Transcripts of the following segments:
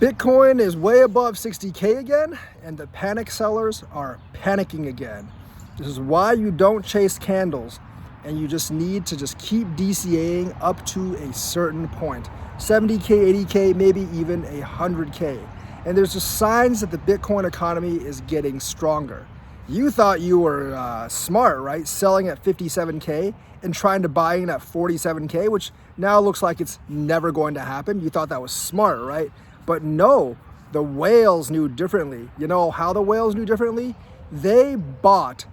Bitcoin is way above 60K again, and the panic sellers are panicking again. This is why you don't chase candles, and you just need to just keep DCAing up to a certain point. 70K, 80K, maybe even 100K. And there's just signs that the Bitcoin economy is getting stronger. You thought you were smart, right? Selling at 57K and trying to buy in at 47K, which now looks like it's never going to happen. You thought that was smart, right? But no, the whales knew differently. You know how the whales knew differently? They bought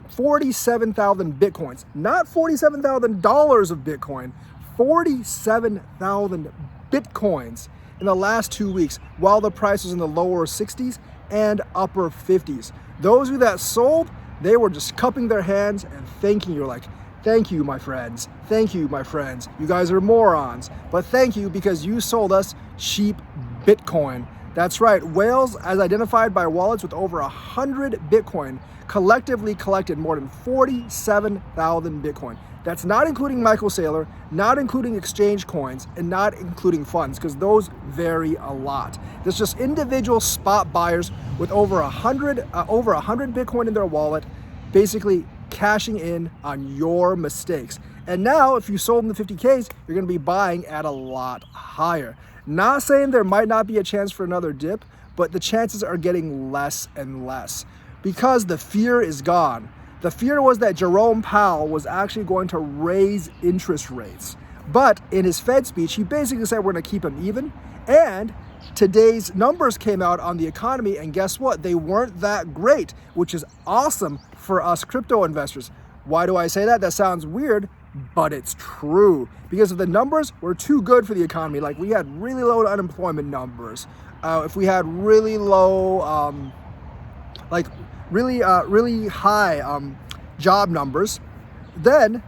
47,000 Bitcoins, not $47,000 of Bitcoin, 47,000 Bitcoins in the last 2 weeks, while the price was in the lower 60s and upper 50s. Those of you that sold, they were just cupping their hands and thanking you. Like, thank you, my friends. Thank you, my friends. You guys are morons. But thank you because you sold us cheap Bitcoin. That's right. Whales, as identified by wallets with over 100 Bitcoin, collectively collected more than 47,000 Bitcoin. That's not including Michael Saylor, not including exchange coins, and not including funds, because those vary a lot. There's just individual spot buyers with over 100 Bitcoin in their wallet, basically cashing in on your mistakes. And now, if you sold in the 50Ks, you're going to be buying at a lot higher. Not saying there might not be a chance for another dip, but the chances are getting less and less because the fear is gone. The fear was that Jerome Powell was actually going to raise interest rates. But in his Fed speech, he basically said we're going to keep them even. And today's numbers came out on the economy, and guess what? They weren't that great, which is awesome for us crypto investors. Why do I say that? That sounds weird, but it's true. Because if the numbers were too good for the economy, like we had really low unemployment numbers, if we had really low, really high job numbers, then,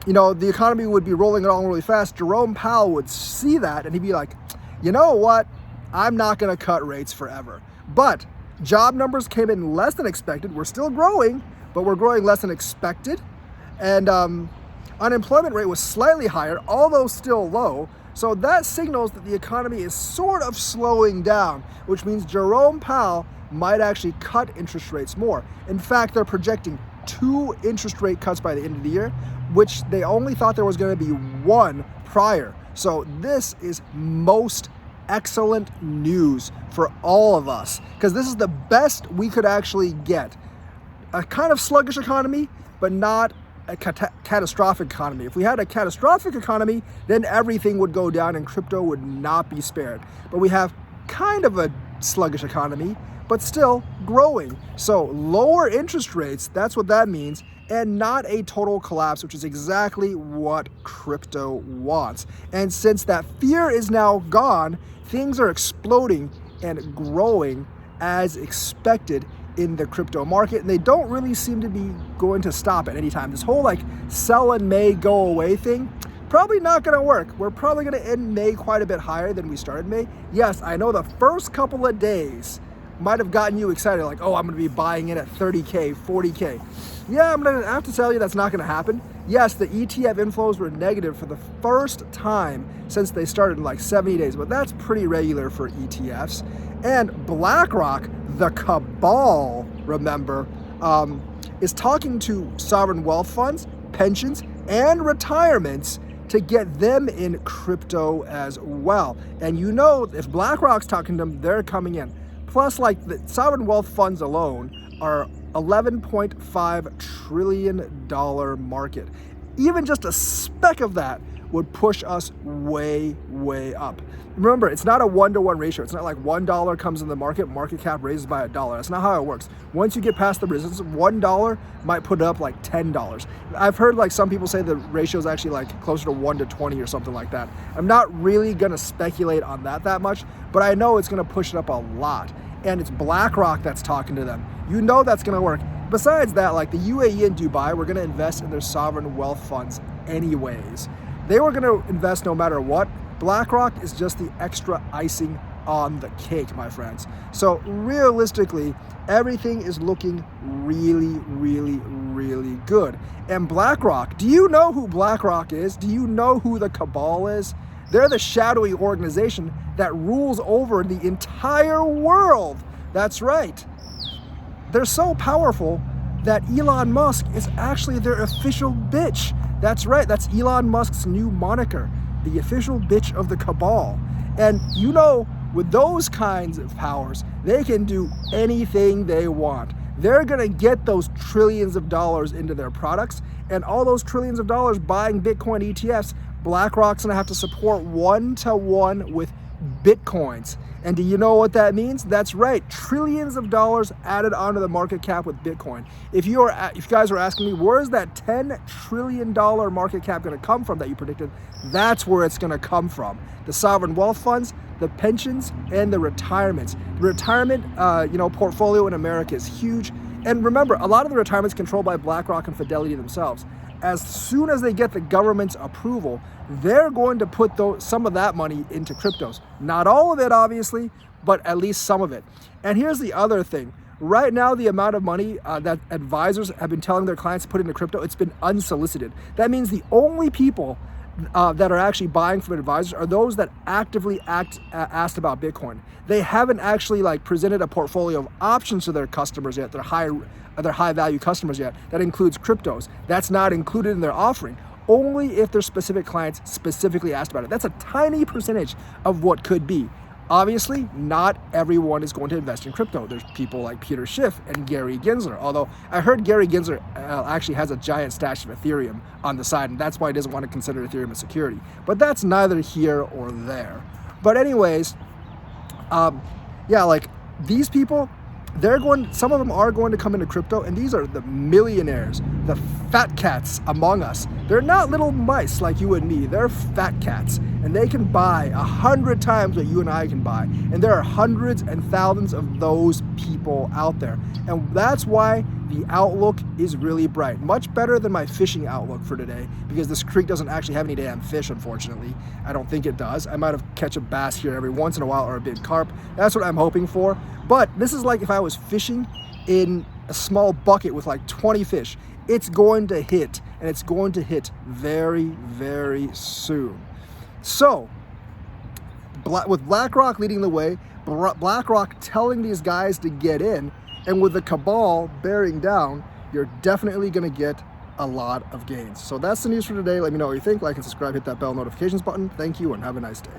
you know, the economy would be rolling along really fast. Jerome Powell would see that and he'd be like, you know what? I'm not going to cut rates forever. But job numbers came in less than expected. We're still growing, but we're growing less than expected. And unemployment rate was slightly higher, although still low. So that signals that the economy is sort of slowing down, which means Jerome Powell might actually cut interest rates more. In fact, they're projecting 2 interest rate cuts by the end of the year, which they only thought there was going to be 1 prior. So this is most excellent news for all of us, because this is the best we could actually get. A kind of sluggish economy, but not a catastrophic economy. If we had a catastrophic economy, then everything would go down and crypto would not be spared. But we have kind of a sluggish economy, but still growing. So lower interest rates, that's what that means, and not a total collapse, which is exactly what crypto wants. And since that fear is now gone, things are exploding and growing as expected in the crypto market, and they don't really seem to be going to stop at any time. This whole like sell in May, go away thing, probably not going to work. We're probably going to end May quite a bit higher than we started May. Yes, I know the first couple of days might have gotten you excited, like, oh, I'm going to be buying in at 30K, 40K. Yeah, I'm going to have to tell you that's not going to happen. Yes, the ETF inflows were negative for the first time since they started in like 70 days, but that's pretty regular for ETFs. And BlackRock, the Cabal, remember, is talking to sovereign wealth funds, pensions, and retirements to get them in crypto as well. And you know, if BlackRock's talking to them, they're coming in. Plus, like the sovereign wealth funds alone are $11.5 trillion market. Even just a speck of that would push us way, way up. Remember, it's not a 1-to-1 ratio. It's not like $1 comes in the market cap raises by $1. That's not how it works. Once you get past the resistance, $1 might put it up like $10. I've heard like some people say the ratio is actually like closer to 1 to 20 or something like that. I'm not really gonna speculate on that much, but I know it's gonna push it up a lot. And it's BlackRock that's talking to them. You know that's gonna work. Besides that, like the UAE and Dubai, we're gonna invest in their sovereign wealth funds anyways. They were gonna invest no matter what. BlackRock is just the extra icing on the cake, my friends. So realistically, everything is looking really, really, really good. And BlackRock, do you know who BlackRock is? Do you know who the Cabal is? They're the shadowy organization that rules over the entire world. That's right. They're so powerful that Elon Musk is actually their official bitch. That's right, that's Elon Musk's new moniker, the official bitch of the Cabal. And you know, with those kinds of powers, they can do anything they want. They're gonna get those trillions of dollars into their products, and all those trillions of dollars buying Bitcoin ETFs, BlackRock's gonna have to support 1-to-1 with Bitcoins. And do you know what that means? That's right, trillions of dollars added onto the market cap with Bitcoin. If you guys are asking me, where's that $10 trillion market cap gonna come from that you predicted? That's where it's gonna come from. The sovereign wealth funds, the pensions, and the retirements. The retirement portfolio in America is huge. And remember, a lot of the retirements controlled by BlackRock and Fidelity themselves. As soon as they get the government's approval, they're going to put some of that money into cryptos. Not all of it, obviously, but at least some of it. And here's the other thing. Right now, the amount of money that advisors have been telling their clients to put into crypto, it's been unsolicited. That means the only people that are actually buying from advisors are those that actively asked about Bitcoin. They haven't actually presented a portfolio of options to their customers yet, their high value customers yet, that includes cryptos. That's not included in their offering. Only if their specific clients specifically asked about it. That's a tiny percentage of what could be. Obviously, not everyone is going to invest in crypto. There's people like Peter Schiff and Gary Gensler. Although I heard Gary Gensler actually has a giant stash of Ethereum on the side, and that's why he doesn't want to consider Ethereum a security. But that's neither here or there. But anyways, these people, some of them are going to come into crypto, and these are the millionaires, the fat cats among us. They're not little mice like you and me. They're fat cats, and they can buy 100 times what you and I can buy. And there are hundreds and thousands of those people out there. And that's why the outlook is really bright. Much better than my fishing outlook for today, because this creek doesn't actually have any damn fish, unfortunately. I don't think it does. I might have catch a bass here every once in a while, or a big carp. That's what I'm hoping for. But this is like if I was fishing in a small bucket with 20 fish. It's going to hit, and it's going to hit very, very soon. So, with BlackRock leading the way, BlackRock telling these guys to get in, and with the Cabal bearing down, you're definitely going to get a lot of gains. So that's the news for today. Let me know what you think. Like and subscribe, hit that bell notifications button. Thank you, and have a nice day.